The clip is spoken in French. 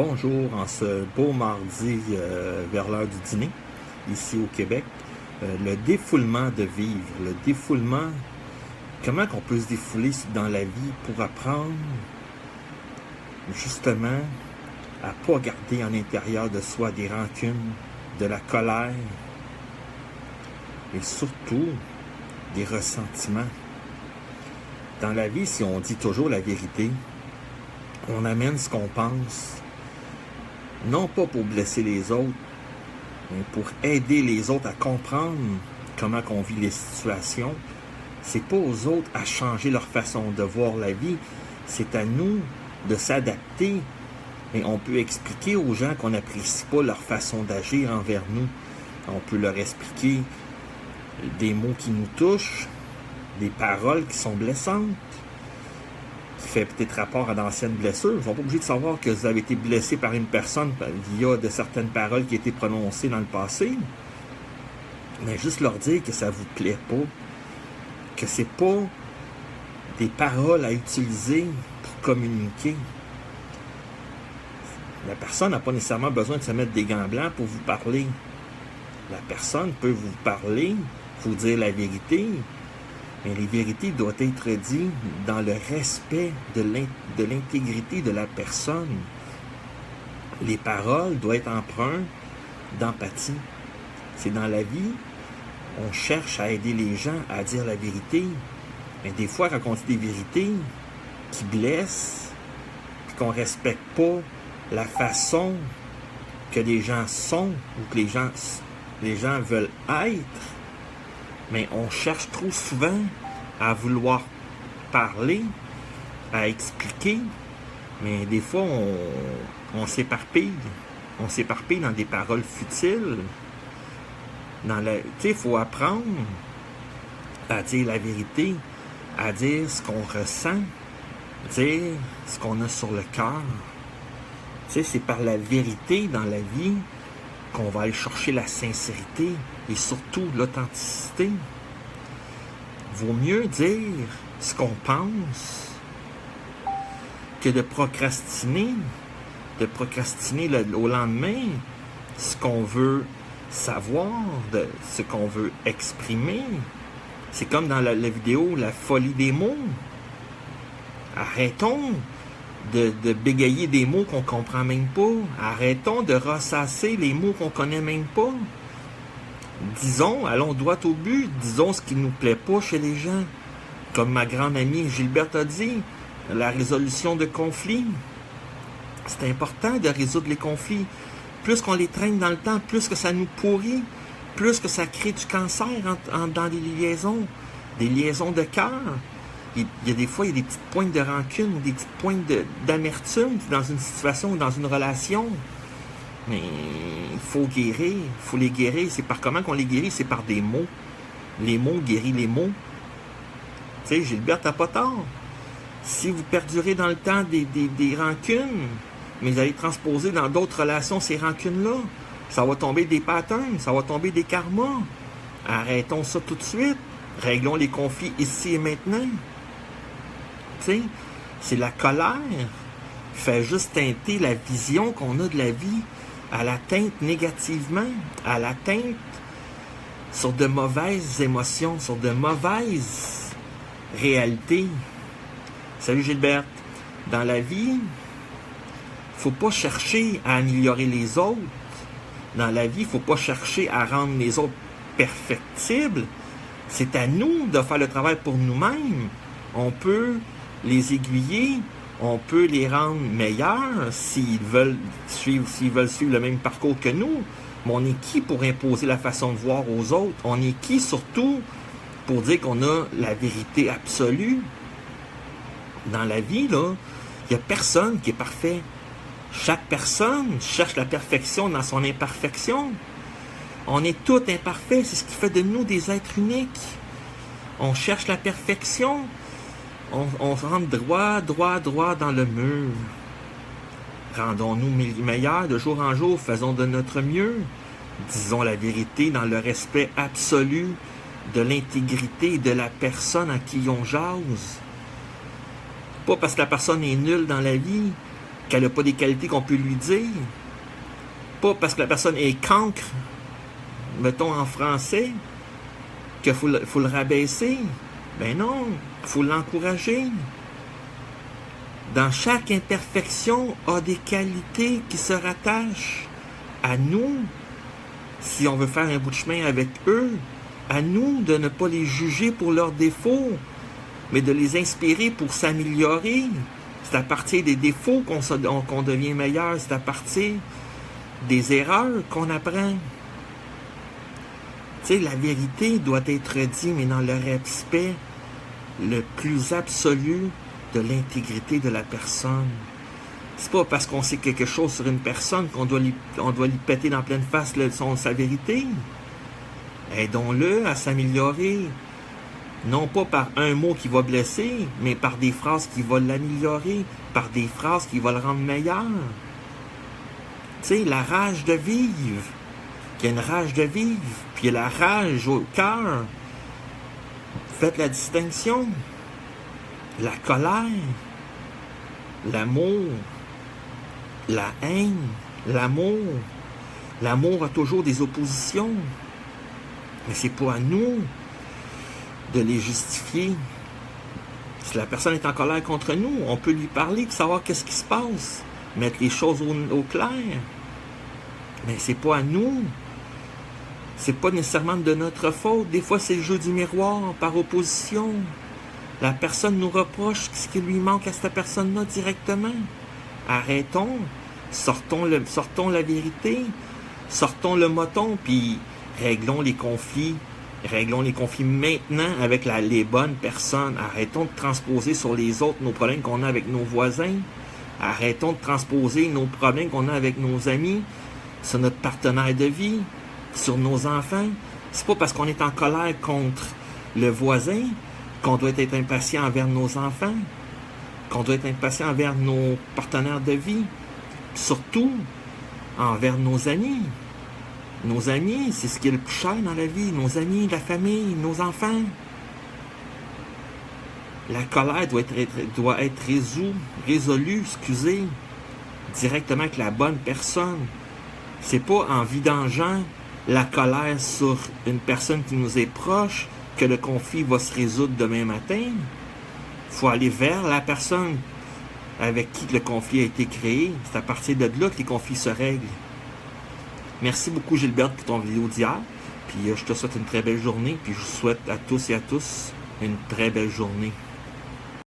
Bonjour, en ce beau mardi vers l'heure du dîner, ici au Québec, le défoulement de vivre, le défoulement, comment qu'on peut se défouler dans la vie pour apprendre justement à ne pas garder en l'intérieur de soi des rancunes, de la colère et surtout des ressentiments. Dans la vie, si on dit toujours la vérité, on amène ce qu'on pense, non pas pour blesser les autres, mais pour aider les autres à comprendre comment on vit les situations. C'est pas aux autres à changer leur façon de voir la vie, c'est à nous de s'adapter. Mais on peut expliquer aux gens qu'on n'apprécie pas leur façon d'agir envers nous. On peut leur expliquer des mots qui nous touchent, des paroles qui sont blessantes, qui fait peut-être rapport à d'anciennes blessures. Ils ne sont pas obligés de savoir que vous avez été blessé par une personne via de certaines paroles qui ont été prononcées dans le passé. Mais juste leur dire que ça ne vous plaît pas, que c'est pas des paroles à utiliser pour communiquer. La personne n'a pas nécessairement besoin de se mettre des gants blancs pour vous parler. La personne peut vous parler, vous dire la vérité, mais les vérités doivent être dites dans le respect de l'intégrité de la personne. Les paroles doivent être empreintes d'empathie. C'est dans la vie, on cherche à aider les gens à dire la vérité, mais des fois, quand on dit des vérités qui blessent, puis qu'on ne respecte pas la façon que les gens sont ou que les gens veulent être, mais on cherche trop souvent à vouloir parler, à expliquer, mais des fois on s'éparpille. On s'éparpille dans des paroles futiles. Tu sais, il faut apprendre à dire la vérité, à dire ce qu'on ressent, dire ce qu'on a sur le cœur. Tu sais, c'est par la vérité dans la vie qu'on va aller chercher la sincérité et surtout l'authenticité. Vaut mieux dire ce qu'on pense que de procrastiner au lendemain ce qu'on veut savoir, ce qu'on veut exprimer. C'est comme dans la vidéo La folie des mots. Arrêtons de bégayer des mots qu'on comprend même pas. Arrêtons de ressasser les mots qu'on connaît même pas. Disons, allons droit au but, disons ce qui ne nous plaît pas chez les gens. Comme ma grande amie Gilberte a dit, la résolution de conflits. C'est important de résoudre les conflits. Plus qu'on les traîne dans le temps, plus que ça nous pourrit, plus que ça crée du cancer dans des liaisons de cœur. Il y a des fois, il y a des petites pointes de rancune ou des petites pointes d'amertume dans une situation ou dans une relation. Mais il faut guérir, il faut les guérir. C'est par comment qu'on les guérit? C'est par des mots. Les mots guérissent les mots. Tu sais, Gilberte n'a pas tort. Si vous perdurez dans le temps des rancunes, mais vous allez transposer dans d'autres relations ces rancunes-là, ça va tomber des patterns, ça va tomber des karmas. Arrêtons ça tout de suite. Réglons les conflits ici et maintenant. Tu sais, c'est la colère qui fait juste teinter la vision qu'on a de la vie. À la teinte négativement, à la teinte sur de mauvaises émotions, sur de mauvaises réalités. Salut Gilberte. Dans la vie, il ne faut pas chercher à améliorer les autres. Dans la vie, il ne faut pas chercher à rendre les autres perfectibles. C'est à nous de faire le travail pour nous-mêmes. On peut les aiguiller, on peut les rendre meilleurs s'ils veulent suivre le même parcours que nous. Mais on est qui pour imposer la façon de voir aux autres? On est qui surtout pour dire qu'on a la vérité absolue? Dans la vie, là, il n'y a personne qui est parfait. Chaque personne cherche la perfection dans son imperfection. On est tous imparfaits, c'est ce qui fait de nous des êtres uniques. On cherche la perfection. On rentre droit dans le mur. Rendons-nous meilleurs de jour en jour, faisons de notre mieux. Disons la vérité dans le respect absolu de l'intégrité de la personne à qui on jase. Pas parce que la personne est nulle dans la vie, qu'elle n'a pas des qualités qu'on peut lui dire. Pas parce que la personne est cancre, mettons en français, qu'il faut le rabaisser. Ben non, il faut l'encourager. Dans chaque imperfection a des qualités qui se rattachent à nous, si on veut faire un bout de chemin avec eux, à nous de ne pas les juger pour leurs défauts, mais de les inspirer pour s'améliorer. C'est à partir des défauts qu'on devient meilleur, c'est à partir des erreurs qu'on apprend. Tu sais, la vérité doit être dite, mais dans le respect le plus absolu de l'intégrité de la personne. C'est pas parce qu'on sait quelque chose sur une personne qu'on doit lui péter dans pleine face sa vérité. Aidons-le à s'améliorer. Non pas par un mot qui va blesser, mais par des phrases qui vont l'améliorer, par des phrases qui vont le rendre meilleur. Tu sais, la rage de vivre. Il y a une rage de vivre, puis il y a la rage au cœur. Faites la distinction. La colère, l'amour, la haine, l'amour. L'amour a toujours des oppositions. Mais c'est pas à nous de les justifier. Si la personne est en colère contre nous, on peut lui parler pour savoir qu'est-ce qui se passe. Mettre les choses au clair. Mais c'est pas à nous. C'est pas nécessairement de notre faute. Des fois, c'est le jeu du miroir par opposition. La personne nous reproche ce qui lui manque à cette personne-là directement. Arrêtons. Sortons la vérité. Sortons le moton, puis réglons les conflits. Réglons les conflits maintenant avec les bonnes personnes. Arrêtons de transposer sur les autres nos problèmes qu'on a avec nos voisins. Arrêtons de transposer nos problèmes qu'on a avec nos amis sur notre partenaire de vie, sur nos enfants. C'est pas parce qu'on est en colère contre le voisin qu'on doit être impatient envers nos enfants, qu'on doit être impatient envers nos partenaires de vie, surtout envers nos amis. Nos amis, c'est ce qui est le plus cher dans la vie. Nos amis, la famille, nos enfants. La colère doit être résolue, directement avec la bonne personne. C'est pas en vidangeant la colère sur une personne qui nous est proche que le conflit va se résoudre demain matin. Il faut aller vers la personne avec qui le conflit a été créé. C'est à partir de là que les conflits se règlent. Merci beaucoup Gilberte pour ton vidéo d'hier. Puis je te souhaite une très belle journée. Puis je vous souhaite à tous et à tous une très belle journée.